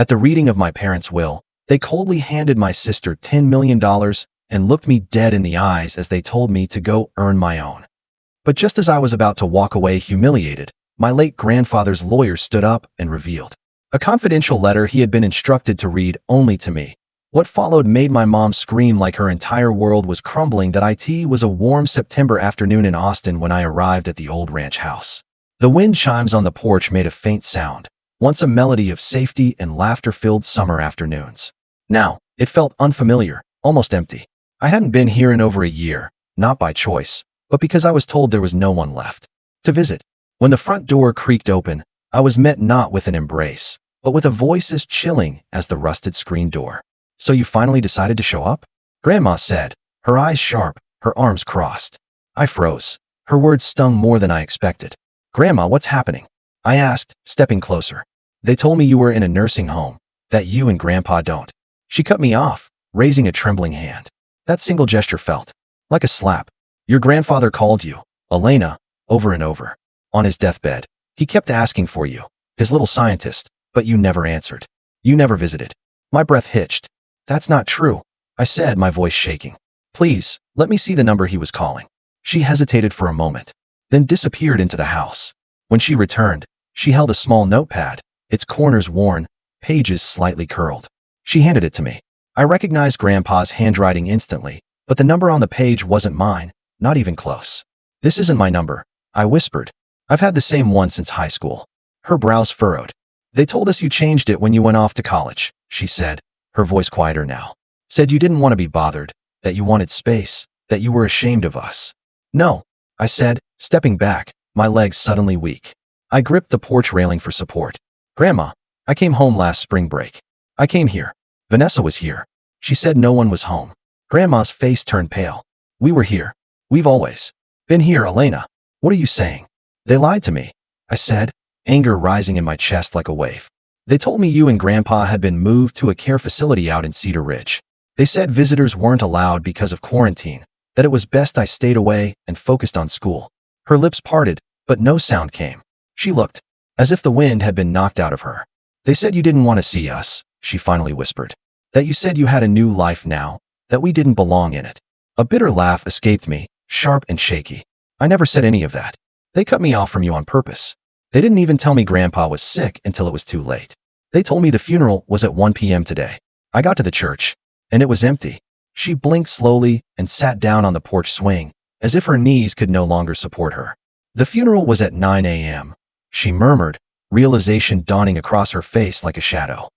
At the reading of my parents' will, they coldly handed my sister $10 million and looked me dead in the eyes as they told me to go earn my own. But just as I was about to walk away humiliated, my late grandfather's lawyer stood up and revealed a confidential letter he had been instructed to read only to me. What followed made my mom scream like her entire world was crumbling. It was a warm September afternoon in Austin when I arrived at the old ranch house. The wind chimes on the porch made a faint sound, once a melody of safety and laughter-filled summer afternoons. Now, it felt unfamiliar, almost empty. I hadn't been here in over a year, not by choice, but because I was told there was no one left to visit. When the front door creaked open, I was met not with an embrace, but with a voice as chilling as the rusted screen door. "So you finally decided to show up?" Grandma said, her eyes sharp, her arms crossed. I froze. Her words stung more than I expected. "Grandma, what's happening?" I asked, stepping closer. "They told me you were in a nursing home, that you and Grandpa don't." She cut me off, raising a trembling hand. That single gesture felt like a slap. "Your grandfather called you, Elena, over and over. On his deathbed, he kept asking for you, his little scientist, but you never answered. You never visited." My breath hitched. "That's not true," I said, my voice shaking. "Please, let me see the number he was calling." She hesitated for a moment, then disappeared into the house. When she returned, she held a small notepad, its corners worn, pages slightly curled. She handed it to me. I recognized Grandpa's handwriting instantly, but the number on the page wasn't mine, not even close. "This isn't my number," I whispered. "I've had the same one since high school." Her brows furrowed. "They told us you changed it when you went off to college," she said, her voice quieter now. "Said you didn't want to be bothered, that you wanted space, that you were ashamed of us." "No," I said, stepping back, my legs suddenly weak. I gripped the porch railing for support. "Grandma, I came home last spring break. I came here. Vanessa was here. She said no one was home." Grandma's face turned pale. "We were here. We've always been here, Elena. What are you saying?" "They lied to me," I said, anger rising in my chest like a wave. "They told me you and Grandpa had been moved to a care facility out in Cedar Ridge. They said visitors weren't allowed because of quarantine, that it was best I stayed away and focused on school." Her lips parted, but no sound came. She looked as if the wind had been knocked out of her. "They said you didn't want to see us," she finally whispered. "That you said you had a new life now, that we didn't belong in it." A bitter laugh escaped me, sharp and shaky. "I never said any of that. They cut me off from you on purpose. They didn't even tell me Grandpa was sick until it was too late. They told me the funeral was at 1 p.m. today. I got to the church, and it was empty." She blinked slowly and sat down on the porch swing, as if her knees could no longer support her. "The funeral was at 9 a.m., she murmured, realization dawning across her face like a shadow.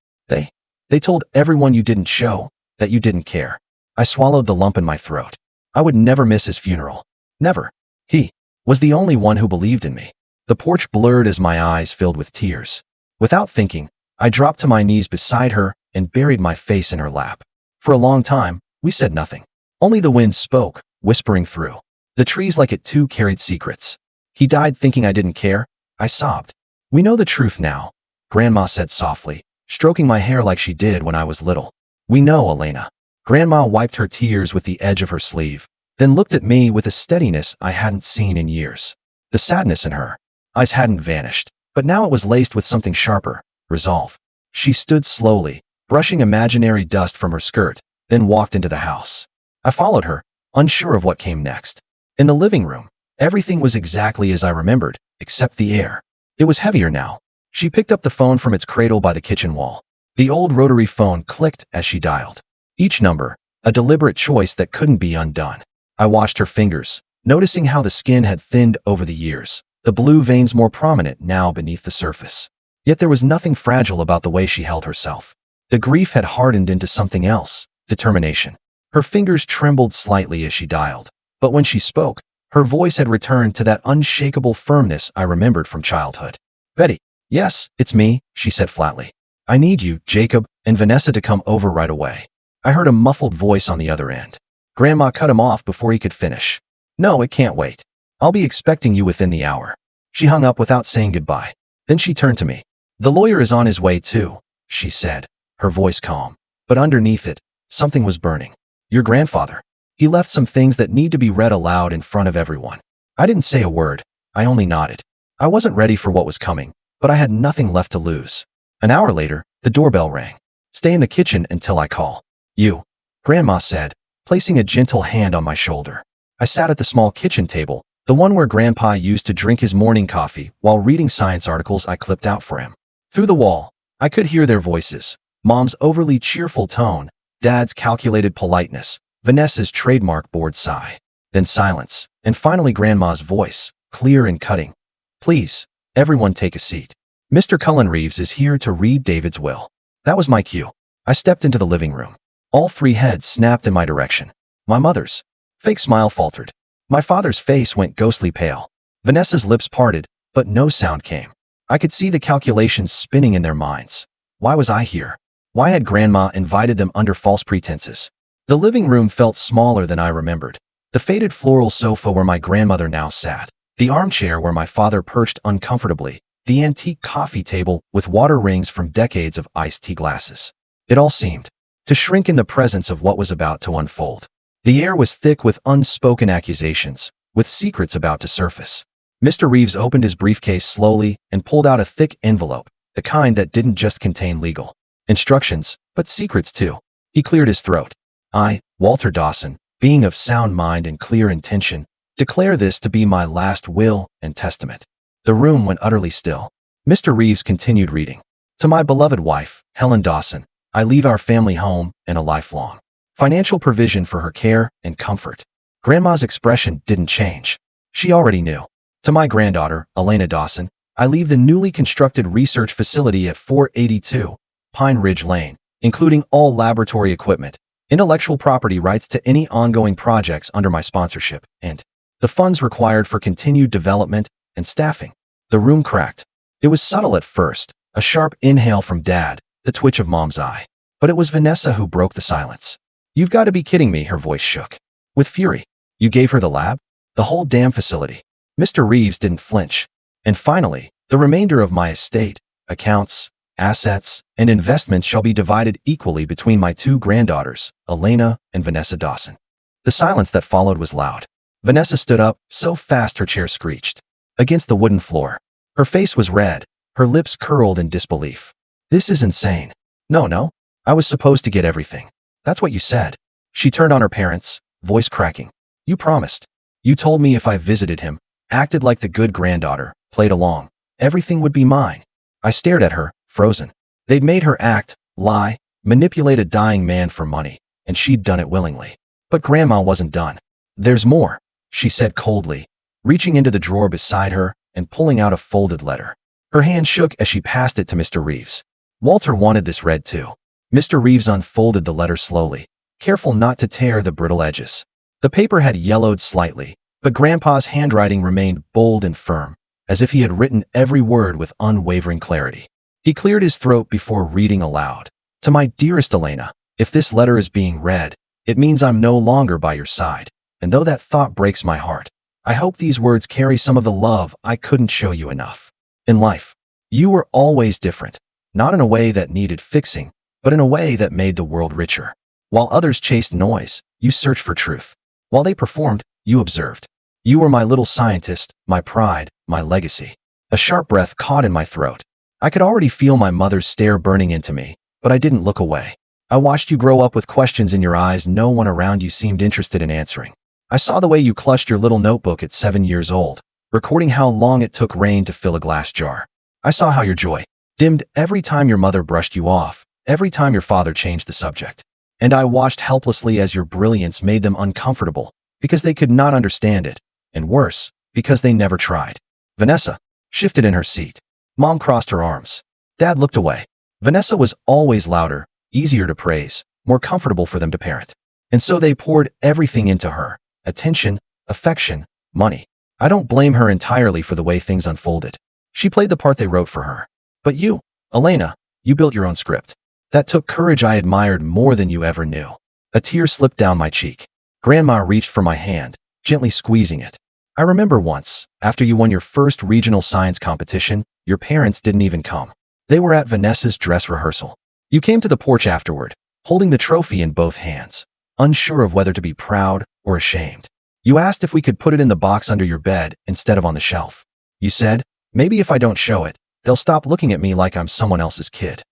They told everyone you didn't show, that you didn't care." I swallowed the lump in my throat. I would never miss his funeral. Never. He was the only one who believed in me. The porch blurred as my eyes filled with tears. Without thinking, I dropped to my knees beside her and buried my face in her lap. For a long time, we said nothing. Only the wind spoke, whispering through the trees like it too carried secrets. "He died thinking I didn't care," I sobbed. "We know the truth now," Grandma said softly, stroking my hair like she did when I was little. "We know, Elena." Grandma wiped her tears with the edge of her sleeve, then looked at me with a steadiness I hadn't seen in years. The sadness in her eyes hadn't vanished, but now it was laced with something sharper, resolve. She stood slowly, brushing imaginary dust from her skirt, then walked into the house. I followed her, unsure of what came next. In the living room, everything was exactly as I remembered, except the air. It was heavier now. She picked up the phone from its cradle by the kitchen wall. The old rotary phone clicked as she dialed. Each number, a deliberate choice that couldn't be undone. I watched her fingers, noticing how the skin had thinned over the years, the blue veins more prominent now beneath the surface. Yet there was nothing fragile about the way she held herself. The grief had hardened into something else, determination. Her fingers trembled slightly as she dialed, but when she spoke, her voice had returned to that unshakable firmness I remembered from childhood. "Betty." "Yes, it's me," she said flatly. "I need you, Jacob, and Vanessa to come over right away." I heard a muffled voice on the other end. Grandma cut him off before he could finish. "No, it can't wait. I'll be expecting you within the hour." She hung up without saying goodbye. Then she turned to me. "The lawyer is on his way too," she said, her voice calm. But underneath it, something was burning. "Your grandfather. He left some things that need to be read aloud in front of everyone." I didn't say a word. I only nodded. I wasn't ready for what was coming, but I had nothing left to lose. An hour later, The doorbell rang. "Stay in the kitchen until I call you," Grandma said, placing a gentle hand on my shoulder. I sat at the small kitchen table, the one where Grandpa used to drink his morning coffee while reading science articles I clipped out for him. Through the wall, I could hear their voices, Mom's overly cheerful tone, Dad's calculated politeness, Vanessa's trademark bored sigh. Then silence, and finally Grandma's voice, clear and cutting. "Please, everyone take a seat. Mr. Cullen Reeves is here to read David's will." That was my cue. I stepped into the living room. All three heads snapped in my direction. My mother's fake smile faltered. My father's face went ghostly pale. Vanessa's lips parted, but no sound came. I could see the calculations spinning in their minds. Why was I here? Why had Grandma invited them under false pretenses? The living room felt smaller than I remembered. The faded floral sofa where my grandmother now sat, the armchair where my father perched uncomfortably, the antique coffee table with water rings from decades of iced tea glasses. It all seemed to shrink in the presence of what was about to unfold. The air was thick with unspoken accusations, with secrets about to surface. Mr. Reeves opened his briefcase slowly and pulled out a thick envelope, the kind that didn't just contain legal instructions, but secrets too. He cleared his throat. "I, Walter Dawson, being of sound mind and clear intention, declare this to be my last will and testament." The room went utterly still. Mr. Reeves continued reading. "To my beloved wife, Helen Dawson, I leave our family home and a lifelong financial provision for her care and comfort." Grandma's expression didn't change. She already knew. "To my granddaughter, Elena Dawson, I leave the newly constructed research facility at 482 Pine Ridge Lane, including all laboratory equipment, intellectual property rights to any ongoing projects under my sponsorship, and the funds required for continued development and staffing." The room cracked. It was subtle at first, a sharp inhale from Dad, the twitch of Mom's eye. But it was Vanessa who broke the silence. "You've got to be kidding me," her voice shook with fury. "You gave her the lab? The whole damn facility?" Mr. Reeves didn't flinch. "And finally, the remainder of my estate, accounts, assets, and investments shall be divided equally between my two granddaughters, Elena and Vanessa Dawson." The silence that followed was loud. Vanessa stood up, so fast her chair screeched against the wooden floor. Her face was red, her lips curled in disbelief. "This is insane." No, I was supposed to get everything. That's what you said." She turned on her parents, voice cracking. "You promised. You told me if I visited him, acted like the good granddaughter, played along, everything would be mine." I stared at her, frozen. They'd made her act, lie, manipulate a dying man for money, and she'd done it willingly. But Grandma wasn't done. "There's more," she said coldly, reaching into the drawer beside her and pulling out a folded letter. Her hand shook as she passed it to Mr. Reeves. Walter wanted this read too. Mr. Reeves unfolded the letter slowly, careful not to tear the brittle edges. The paper had yellowed slightly, but Grandpa's handwriting remained bold and firm, as if he had written every word with unwavering clarity. He cleared his throat before reading aloud. "To my dearest Elena, if this letter is being read, it means I'm no longer by your side, and though that thought breaks my heart, I hope these words carry some of the love I couldn't show you enough. In life, you were always different, not in a way that needed fixing, but in a way that made the world richer. While others chased noise, you searched for truth. While they performed, you observed. You were my little scientist, my pride, my legacy." A sharp breath caught in my throat. I could already feel my mother's stare burning into me, but I didn't look away. "I watched you grow up with questions in your eyes no one around you seemed interested in answering. I saw the way you clutched your little notebook at 7 years old, recording how long it took rain to fill a glass jar. I saw how your joy dimmed every time your mother brushed you off, every time your father changed the subject. And I watched helplessly as your brilliance made them uncomfortable, because they could not understand it, and worse, because they never tried." Vanessa shifted in her seat. Mom crossed her arms. Dad looked away. Vanessa was always louder, easier to praise, more comfortable for them to parent. And so they poured everything into her: attention, affection, money. I don't blame her entirely for the way things unfolded. She played the part they wrote for her. But you, Elena, you built your own script. That took courage I admired more than you ever knew. A tear slipped down my cheek. Grandma reached for my hand, gently squeezing it. "I remember once, after you won your first regional science competition, your parents didn't even come. They were at Vanessa's dress rehearsal. You came to the porch afterward, holding the trophy in both hands, unsure of whether to be proud or ashamed. You asked if we could put it in the box under your bed instead of on the shelf. You said, maybe if I don't show it, they'll stop looking at me like I'm someone else's kid."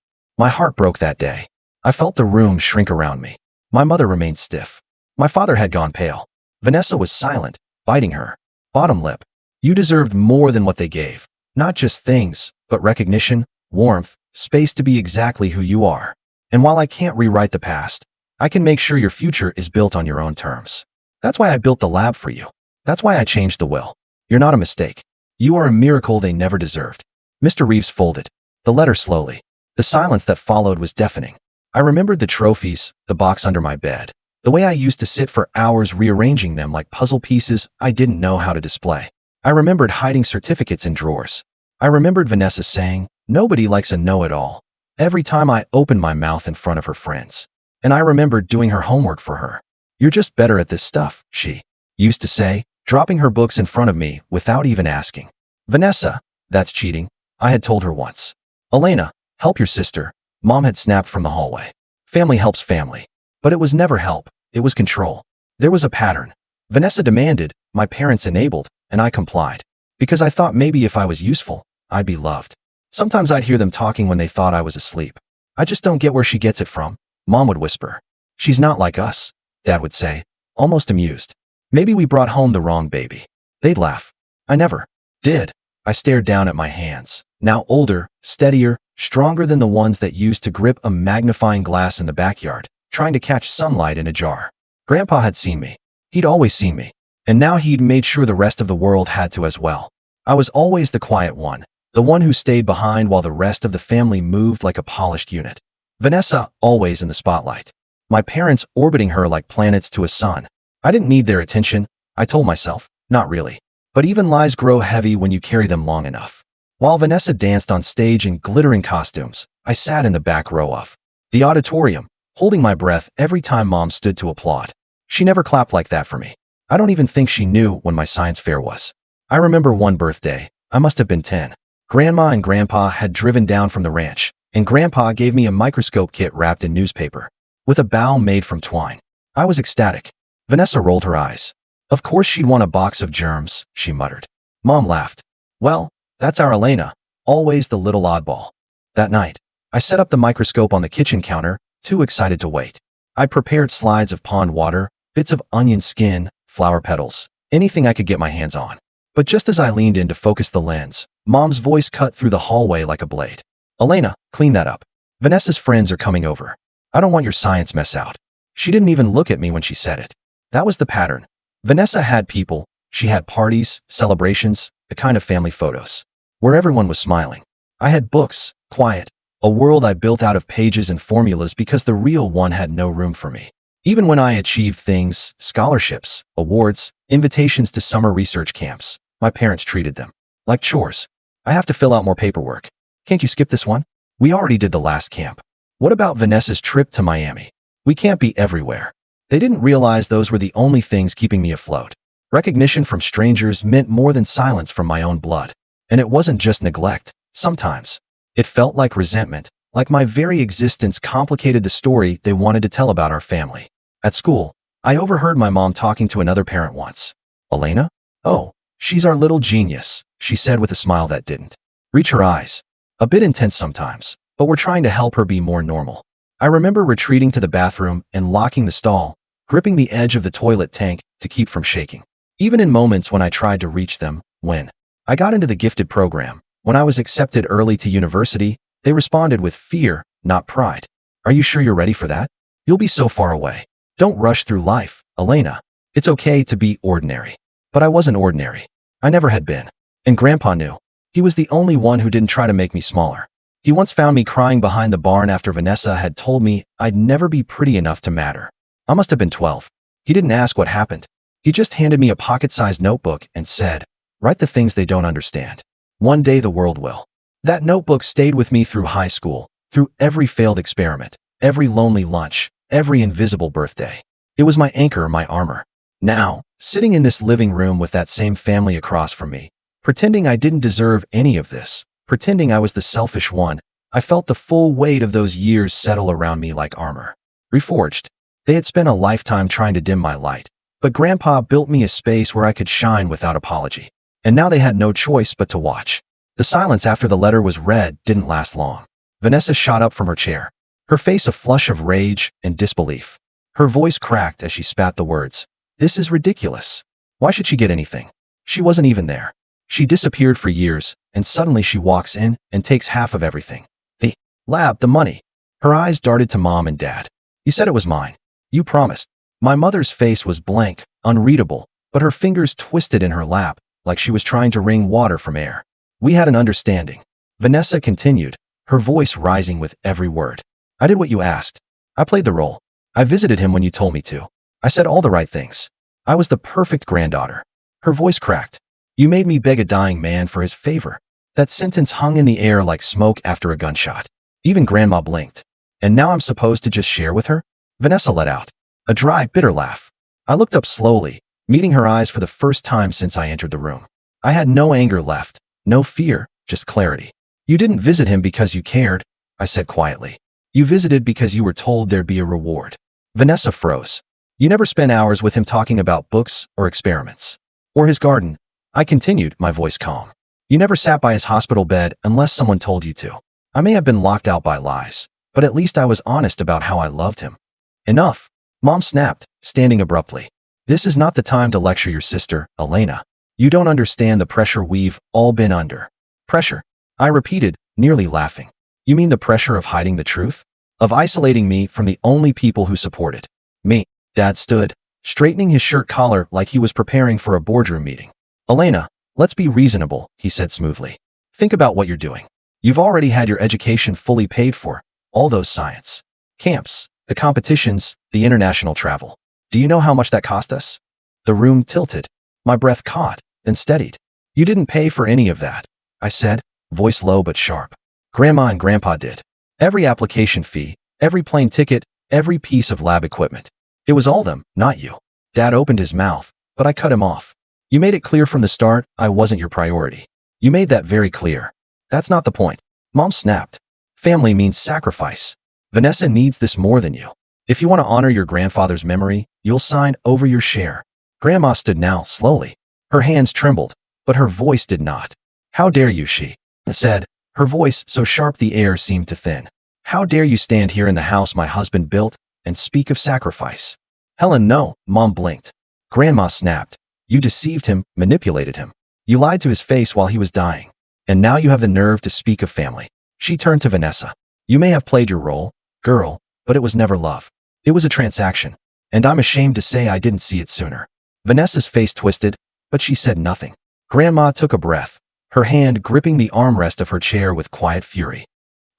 My heart broke that day. I felt the room shrink around me. My mother remained stiff. My father had gone pale. Vanessa was silent, biting her bottom lip. You deserved more than what they gave. Not just things, but recognition, warmth, space to be exactly who you are. And while I can't rewrite the past, I can make sure your future is built on your own terms. That's why I built the lab for you. That's why I changed the will. You're not a mistake. You are a miracle they never deserved. Mr. Reeves folded the letter slowly. The silence that followed was deafening. I remembered the trophies, the box under my bed, the way I used to sit for hours rearranging them like puzzle pieces I didn't know how to display. I remembered hiding certificates in drawers. I remembered Vanessa saying, "Nobody likes a know-it-all," every time I opened my mouth in front of her friends. And I remembered doing her homework for her. "You're just better at this stuff," she used to say, dropping her books in front of me without even asking. "Vanessa, that's cheating," I had told her once. "Elena, help your sister," Mom had snapped from the hallway. Family helps family. But it was never help, it was control. There was a pattern. Vanessa demanded, my parents enabled, and I complied. Because I thought maybe if I was useful, I'd be loved. Sometimes I'd hear them talking when they thought I was asleep. "I just don't get where she gets it from," Mom would whisper. "She's not like us," Dad would say, almost amused. "Maybe we brought home the wrong baby." They'd laugh. I never did. I stared down at my hands, now older, steadier, stronger than the ones that used to grip a magnifying glass in the backyard, trying to catch sunlight in a jar. Grandpa had seen me. He'd always seen me. And now he'd made sure the rest of the world had to as well. I was always the quiet one, the one who stayed behind while the rest of the family moved like a polished unit. Vanessa, always in the spotlight. My parents orbiting her like planets to a sun. I didn't need their attention, I told myself, not really. But even lies grow heavy when you carry them long enough. While Vanessa danced on stage in glittering costumes, I sat in the back row of the auditorium, holding my breath every time Mom stood to applaud. She never clapped like that for me. I don't even think she knew when my science fair was. I remember one birthday, I must have been 10. Grandma and Grandpa had driven down from the ranch, and Grandpa gave me a microscope kit wrapped in newspaper, with a bow made from twine. I was ecstatic. Vanessa rolled her eyes. "Of course she'd want a box of germs," she muttered. Mom laughed. "Well, that's our Elena, always the little oddball." That night, I set up the microscope on the kitchen counter, too excited to wait. I prepared slides of pond water, bits of onion skin, flower petals, anything I could get my hands on. But just as I leaned in to focus the lens, Mom's voice cut through the hallway like a blade. "Elena, clean that up. Vanessa's friends are coming over. I don't want your science mess out." She didn't even look at me when she said it. That was the pattern. Vanessa had people. She had parties, celebrations, the kind of family photos where everyone was smiling. I had books, quiet, a world I built out of pages and formulas because the real one had no room for me. Even when I achieved things, scholarships, awards, invitations to summer research camps, my parents treated them like chores. "I have to fill out more paperwork. Can't you skip this one? We already did the last camp." "What about Vanessa's trip to Miami? We can't be everywhere." They didn't realize those were the only things keeping me afloat. Recognition from strangers meant more than silence from my own blood. And it wasn't just neglect. Sometimes it felt like resentment, like my very existence complicated the story they wanted to tell about our family. At school, I overheard my mom talking to another parent once. "Elena? Oh, she's our little genius," she said with a smile that didn't reach her eyes. A bit intense sometimes, but we're trying to help her be more normal. I remember retreating to the bathroom and locking the stall, gripping the edge of the toilet tank to keep from shaking. Even in moments when I tried to reach them, when I got into the gifted program, when I was accepted early to university, they responded with fear, not pride. "Are you sure you're ready for that? You'll be so far away. Don't rush through life, Elena. It's okay to be ordinary." But I wasn't ordinary. I never had been. And Grandpa knew. He was the only one who didn't try to make me smaller. He once found me crying behind the barn after Vanessa had told me I'd never be pretty enough to matter. I must have been 12. He didn't ask what happened. He just handed me a pocket-sized notebook and said, "Write the things they don't understand. One day the world will." That notebook stayed with me through high school, through every failed experiment, every lonely lunch, every invisible birthday. It was my anchor, my armor. Now, sitting in this living room with that same family across from me, pretending I didn't deserve any of this, pretending I was the selfish one, I felt the full weight of those years settle around me like armor. Reforged. They had spent a lifetime trying to dim my light, but Grandpa built me a space where I could shine without apology. And now they had no choice but to watch. The silence after the letter was read didn't last long. Vanessa shot up from her chair, her face a flush of rage and disbelief. Her voice cracked as she spat the words. This is ridiculous. Why should she get anything? She wasn't even there. She disappeared for years, and suddenly she walks in and takes half of everything. The lab, the money. Her eyes darted to Mom and Dad. You said it was mine. You promised. My mother's face was blank, unreadable, but her fingers twisted in her lap, like she was trying to wring water from air. We had an understanding. Vanessa continued, her voice rising with every word. I did what you asked. I played the role. I visited him when you told me to. I said all the right things. I was the perfect granddaughter. Her voice cracked. You made me beg a dying man for his favor. That sentence hung in the air like smoke after a gunshot. Even Grandma blinked. And now I'm supposed to just share with her? Vanessa let out a dry, bitter laugh. I looked up slowly, meeting her eyes for the first time since I entered the room. I had no anger left, no fear, just clarity. You didn't visit him because you cared, I said quietly. You visited because you were told there'd be a reward. Vanessa froze. You never spent hours with him talking about books or experiments. Or his garden. I continued, my voice calm. You never sat by his hospital bed unless someone told you to. I may have been locked out by lies, but at least I was honest about how I loved him. Enough. Mom snapped, standing abruptly. This is not the time to lecture your sister, Elena. You don't understand the pressure we've all been under. Pressure? I repeated, nearly laughing. You mean the pressure of hiding the truth? Of isolating me from the only people who supported me? Dad stood, straightening his shirt collar like he was preparing for a boardroom meeting. Elena, let's be reasonable, he said smoothly. Think about what you're doing. You've already had your education fully paid for, all those science camps, the competitions, the international travel. Do you know how much that cost us? The room tilted. My breath caught, then steadied. You didn't pay for any of that, I said, voice low but sharp. Grandma and Grandpa did. Every application fee, every plane ticket, every piece of lab equipment. It was all them, not you. Dad opened his mouth, but I cut him off. You made it clear from the start I wasn't your priority. You made that very clear. That's not the point. Mom snapped. Family means sacrifice. Vanessa needs this more than you. If you want to honor your grandfather's memory, you'll sign over your share. Grandma stood now, slowly. Her hands trembled, but her voice did not. How dare you, she said, her voice so sharp the air seemed to thin. How dare you stand here in the house my husband built and speak of sacrifice? Helen, no, Mom blinked. Grandma snapped. You deceived him, manipulated him. You lied to his face while he was dying. And now you have the nerve to speak of family. She turned to Vanessa. You may have played your role, girl, but it was never love. It was a transaction. And I'm ashamed to say I didn't see it sooner. Vanessa's face twisted, but she said nothing. Grandma took a breath, her hand gripping the armrest of her chair with quiet fury.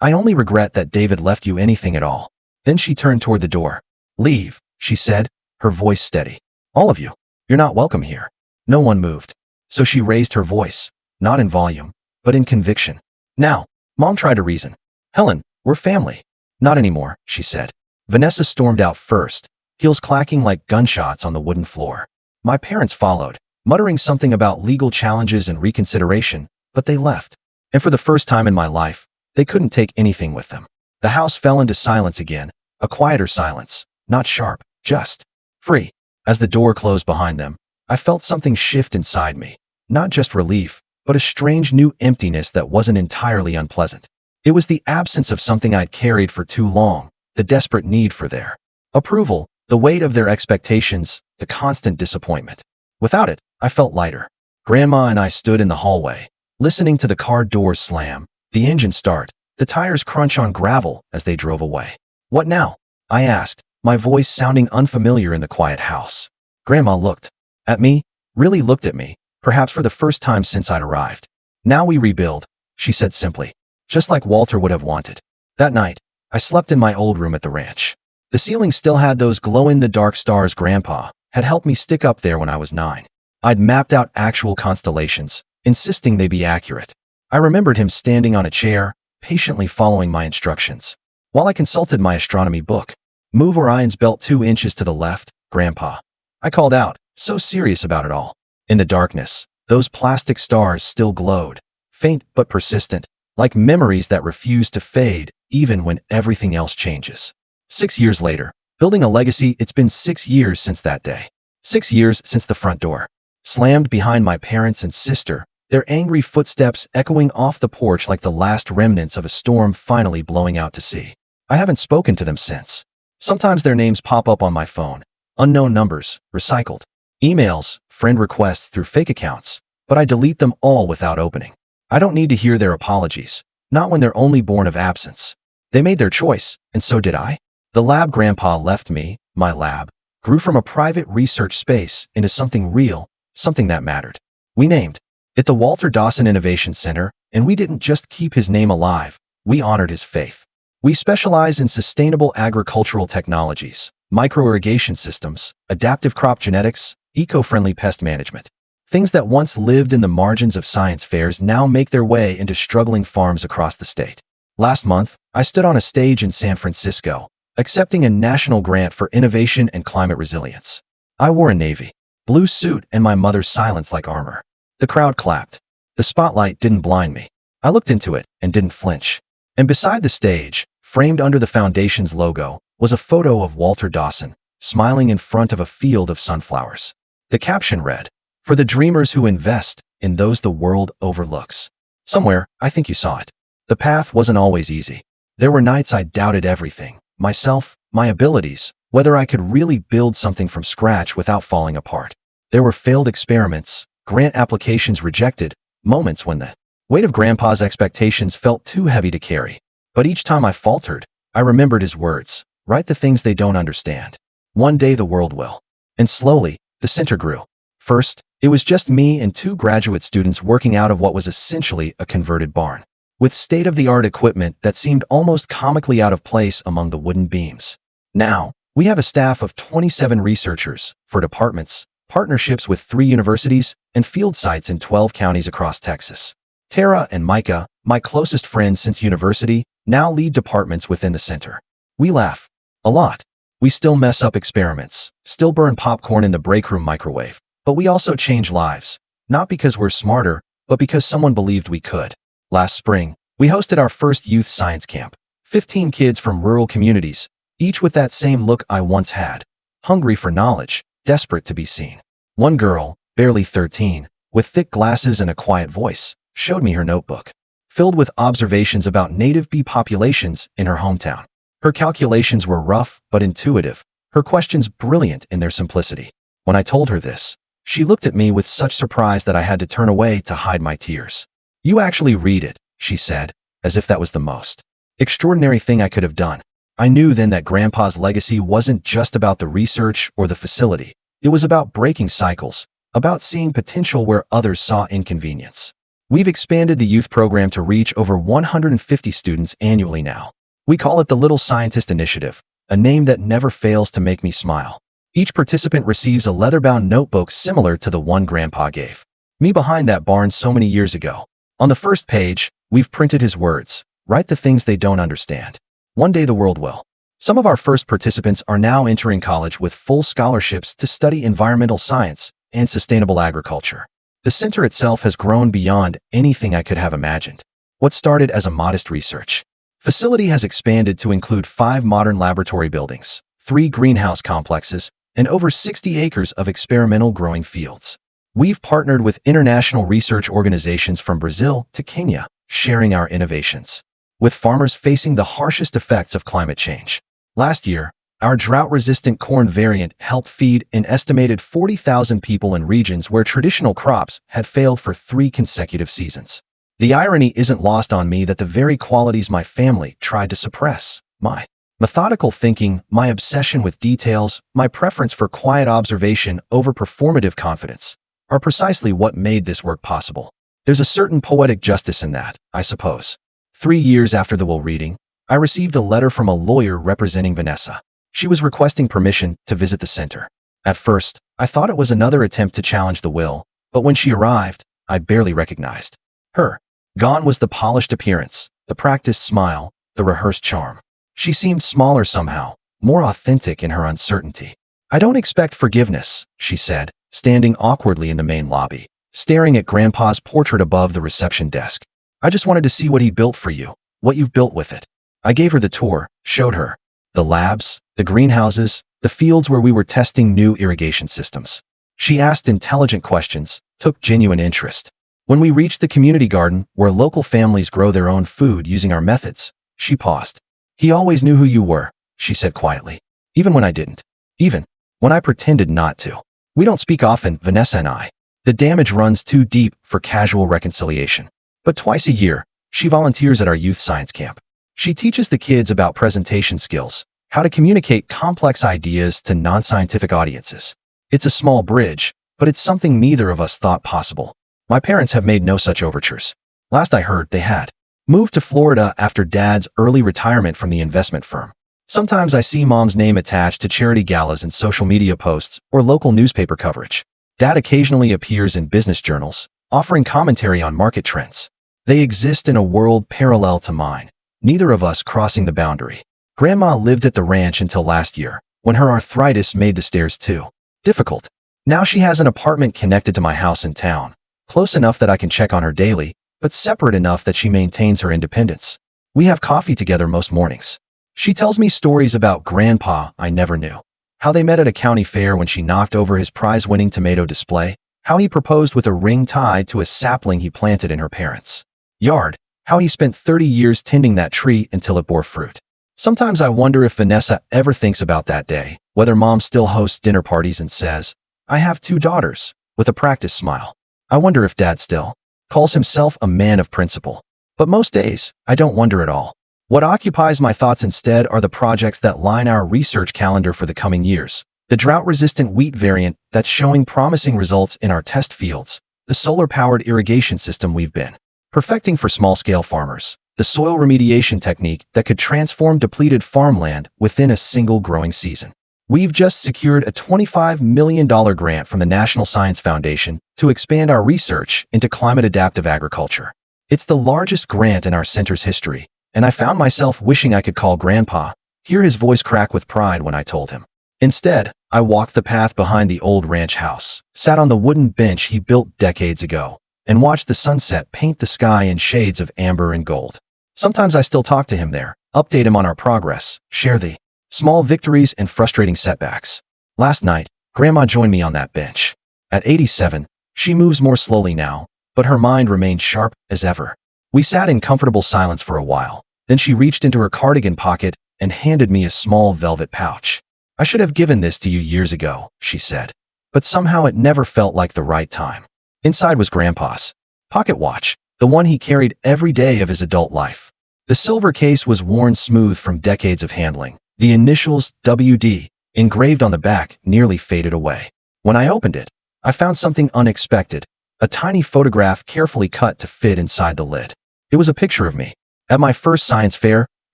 I only regret that David left you anything at all. Then she turned toward the door. Leave, she said, her voice steady. All of you. You're not welcome here. No one moved. So she raised her voice, not in volume, but in conviction. Now, Mom tried to reason. Helen, we're family. Not anymore, she said. Vanessa stormed out first, heels clacking like gunshots on the wooden floor. My parents followed, muttering something about legal challenges and reconsideration, but they left. And for the first time in my life, they couldn't take anything with them. The house fell into silence again, a quieter silence, not sharp, just free. As the door closed behind them, I felt something shift inside me, not just relief, but a strange new emptiness that wasn't entirely unpleasant. It was the absence of something I'd carried for too long, the desperate need for their approval, the weight of their expectations, the constant disappointment. Without it, I felt lighter. Grandma and I stood in the hallway, listening to the car doors slam, the engine start, the tires crunch on gravel as they drove away. What now? I asked, my voice sounding unfamiliar in the quiet house. Grandma looked at me, really looked at me, perhaps for the first time since I'd arrived. Now we rebuild, she said simply, just like Walter would have wanted. That night, I slept in my old room at the ranch. The ceiling still had those glow-in-the-dark stars Grandpa had helped me stick up there when I was 9. I'd mapped out actual constellations, insisting they be accurate. I remembered him standing on a chair, patiently following my instructions. While I consulted my astronomy book, move Orion's belt 2 inches to the left, Grandpa. I called out, so serious about it all. In the darkness, those plastic stars still glowed, faint but persistent, like memories that refuse to fade even when everything else changes. 6 years later, building a legacy, it's been 6 years since that day. 6 years since the front door slammed behind my parents and sister, their angry footsteps echoing off the porch like the last remnants of a storm finally blowing out to sea. I haven't spoken to them since. Sometimes their names pop up on my phone. Unknown numbers, recycled. Emails, friend requests through fake accounts. But I delete them all without opening. I don't need to hear their apologies. Not when they're only born of absence. They made their choice, and so did I. The lab grandpa left me, my lab, grew from a private research space into something real, something that mattered. We named it the Walter Dawson Innovation Center, and we didn't just keep his name alive, we honored his faith. We specialize in sustainable agricultural technologies, micro-irrigation systems, adaptive crop genetics, eco-friendly pest management. Things that once lived in the margins of science fairs now make their way into struggling farms across the state. Last month, I stood on a stage in San Francisco, accepting a national grant for innovation and climate resilience. I wore a navy blue suit and my mother's silence like armor. The crowd clapped. The spotlight didn't blind me. I looked into it and didn't flinch. And beside the stage, framed under the foundation's logo, was a photo of Walter Dawson, smiling in front of a field of sunflowers. The caption read, "For the dreamers who invest in those the world overlooks." Somewhere, I think you saw it. The path wasn't always easy. There were nights I doubted everything, myself, my abilities, whether I could really build something from scratch without falling apart. There were failed experiments, grant applications rejected, moments when the weight of Grandpa's expectations felt too heavy to carry. But each time I faltered, I remembered his words, write the things they don't understand. One day the world will. And slowly, the center grew. First, it was just me and 2 graduate students working out of what was essentially a converted barn, with state-of-the-art equipment that seemed almost comically out of place among the wooden beams. Now, we have a staff of 27 researchers, for departments, partnerships with 3 universities, and field sites in 12 counties across Texas. Tara and Micah, my closest friends since university, now lead departments within the center. We laugh. A lot. We still mess up experiments, still burn popcorn in the break room microwave, but we also change lives, not because we're smarter, but because someone believed we could. Last spring, we hosted our first youth science camp. 15 kids from rural communities, each with that same look I once had, hungry for knowledge, desperate to be seen. One girl, barely 13, with thick glasses and a quiet voice, showed me her notebook, filled with observations about native bee populations in her hometown. Her calculations were rough but intuitive, her questions brilliant in their simplicity. When I told her this, she looked at me with such surprise that I had to turn away to hide my tears. "You actually read it," she said, as if that was the most extraordinary thing I could have done. I knew then that Grandpa's legacy wasn't just about the research or the facility. It was about breaking cycles, about seeing potential where others saw inconvenience. We've expanded the youth program to reach over 150 students annually now. We call it the Little Scientist Initiative, a name that never fails to make me smile. Each participant receives a leather-bound notebook similar to the one Grandpa gave me behind that barn so many years ago. On the first page, we've printed his words, write the things they don't understand. One day the world will. Some of our first participants are now entering college with full scholarships to study environmental science and sustainable agriculture. The center itself has grown beyond anything I could have imagined. What started as a modest research facility has expanded to include 5 modern laboratory buildings, 3 greenhouse complexes, and over 60 acres of experimental growing fields. We've partnered with international research organizations from Brazil to Kenya, sharing our innovations with farmers facing the harshest effects of climate change. Last year, our drought-resistant corn variant helped feed an estimated 40,000 people in regions where traditional crops had failed for 3 consecutive seasons. The irony isn't lost on me that the very qualities my family tried to suppress, my methodical thinking, my obsession with details, my preference for quiet observation over performative confidence, are precisely what made this work possible. There's a certain poetic justice in that, I suppose. 3 years after the will reading, I received a letter from a lawyer representing Vanessa. She was requesting permission to visit the center. At first, I thought it was another attempt to challenge the will, but when she arrived, I barely recognized her. Gone was the polished appearance, the practiced smile, the rehearsed charm. She seemed smaller somehow, more authentic in her uncertainty. "I don't expect forgiveness," she said, standing awkwardly in the main lobby, staring at Grandpa's portrait above the reception desk. "I just wanted to see what he built for you, what you've built with it." I gave her the tour, showed her the labs, the greenhouses, the fields where we were testing new irrigation systems. She asked intelligent questions, took genuine interest. When we reached the community garden, where local families grow their own food using our methods, she paused. He always knew who you were, she said quietly. Even when I didn't. Even when I pretended not to. We don't speak often, Vanessa and I. The damage runs too deep for casual reconciliation. But twice a year, she volunteers at our youth science camp. She teaches the kids about presentation skills, how to communicate complex ideas to non-scientific audiences. It's a small bridge, but it's something neither of us thought possible. My parents have made no such overtures. Last I heard, they had moved to Florida after Dad's early retirement from the investment firm. Sometimes I see Mom's name attached to charity galas and social media posts or local newspaper coverage. Dad occasionally appears in business journals, offering commentary on market trends. They exist in a world parallel to mine, neither of us crossing the boundary. Grandma lived at the ranch until last year, when her arthritis made the stairs too difficult. Now she has an apartment connected to my house in town, close enough that I can check on her daily, but separate enough that she maintains her independence. We have coffee together most mornings. She tells me stories about Grandpa I never knew. How they met at a county fair when she knocked over his prize-winning tomato display. How he proposed with a ring tied to a sapling he planted in her parents' yard. How he spent 30 years tending that tree until it bore fruit. Sometimes I wonder if Vanessa ever thinks about that day, whether Mom still hosts dinner parties and says, "I have 2 daughters," with a practiced smile. I wonder if Dad still calls himself a man of principle. But most days, I don't wonder at all. What occupies my thoughts instead are the projects that line our research calendar for the coming years. The drought-resistant wheat variant that's showing promising results in our test fields. The solar-powered irrigation system we've been perfecting for small-scale farmers. The soil remediation technique that could transform depleted farmland within a single growing season. We've just secured a $25 million grant from the National Science Foundation to expand our research into climate-adaptive agriculture. It's the largest grant in our center's history, and I found myself wishing I could call Grandpa, hear his voice crack with pride when I told him. Instead, I walked the path behind the old ranch house, sat on the wooden bench he built decades ago, and watched the sunset paint the sky in shades of amber and gold. Sometimes I still talk to him there, update him on our progress, share the small victories and frustrating setbacks. Last night, Grandma joined me on that bench. At 87, she moves more slowly now, but her mind remained sharp as ever. We sat in comfortable silence for a while. Then she reached into her cardigan pocket and handed me a small velvet pouch. "I should have given this to you years ago," she said, "but somehow it never felt like the right time." Inside was Grandpa's pocket watch, the one he carried every day of his adult life. The silver case was worn smooth from decades of handling. The initials WD, engraved on the back, nearly faded away. When I opened it, I found something unexpected, a tiny photograph carefully cut to fit inside the lid. It was a picture of me, at my first science fair,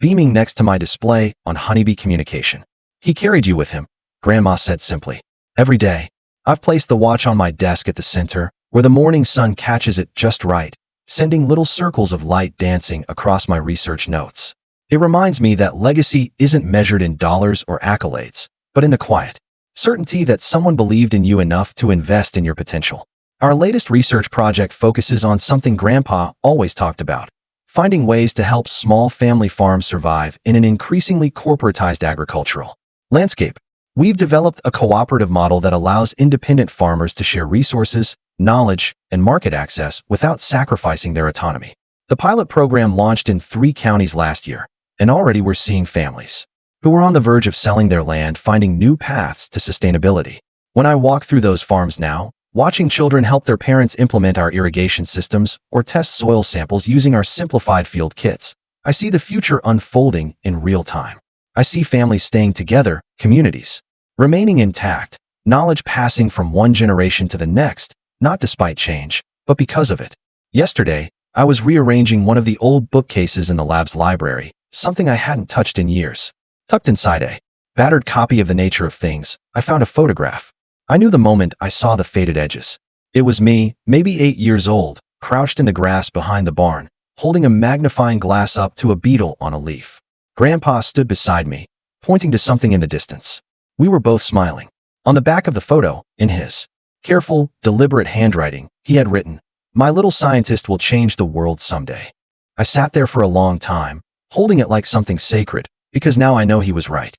beaming next to my display on honeybee communication. "He carried you with him," Grandma said simply. "Every day. I've placed the watch on my desk at the center, where the morning sun catches it just right, sending little circles of light dancing across my research notes. It reminds me that legacy isn't measured in dollars or accolades, but in the quiet certainty that someone believed in you enough to invest in your potential." Our latest research project focuses on something Grandpa always talked about: finding ways to help small family farms survive in an increasingly corporatized agricultural landscape. We've developed a cooperative model that allows independent farmers to share resources, knowledge, and market access without sacrificing their autonomy. The pilot program launched in 3 counties last year, and already we're seeing families who are on the verge of selling their land finding new paths to sustainability. When I walk through those farms now, watching children help their parents implement our irrigation systems or test soil samples using our simplified field kits, I see the future unfolding in real time. I see families staying together, communities remaining intact, knowledge passing from one generation to the next, not despite change, but because of it. Yesterday, I was rearranging one of the old bookcases in the lab's library, something I hadn't touched in years. Tucked inside a battered copy of The Nature of Things, I found a photograph. I knew the moment I saw the faded edges. It was me, maybe 8 years old, crouched in the grass behind the barn, holding a magnifying glass up to a beetle on a leaf. Grandpa stood beside me, pointing to something in the distance. We were both smiling. On the back of the photo, in his careful, deliberate handwriting, he had written, "My little scientist will change the world someday." I sat there for a long time, holding it like something sacred, because now I know he was right.